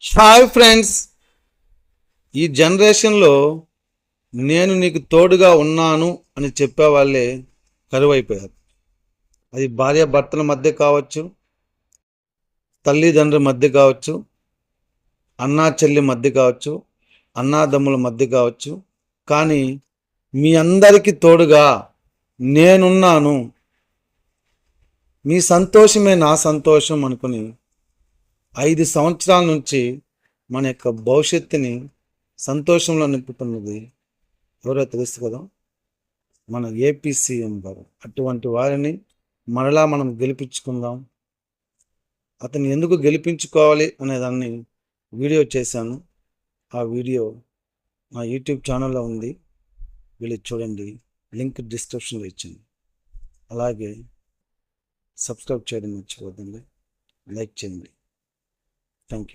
Hi friends, ఈ జనరేషన్లో నేను నీకు తోడుగా ఉన్నాను అని చెప్పే వాళ్ళే కరువైపోయారు. అది భార్యాభర్తల మధ్య కావచ్చు, తల్లిదండ్రుల మధ్య కావచ్చు, అన్నా చెల్లి మధ్య కావచ్చు, అన్నాదమ్ముల మధ్య కావచ్చు. కానీ మీ అందరికీ తోడుగా నేనున్నాను, మీ సంతోషమే నా సంతోషం అనుకుని 5 సంవత్సరాల నుంచి మన యొక్క భవిష్యత్తుని సంతోషంలో నింపుతున్నది ఎవరో తెలుసు కదా, మన ఏపీ సీఎం గారు. అటువంటి వారిని మరలా మనం గెలిపించుకుందాం. అతన్ని ఎందుకు గెలిపించుకోవాలి అనేదాన్ని వీడియో చేశాను. ఆ వీడియో నా యూట్యూబ్ ఛానల్లో ఉంది, వెళ్ళి చూడండి. లింక్ డిస్క్రిప్షన్లో ఇచ్చింది. అలాగే సబ్స్క్రైబ్ చేయడం మర్చిపోతుంది, లైక్ చేయండి. Thank you.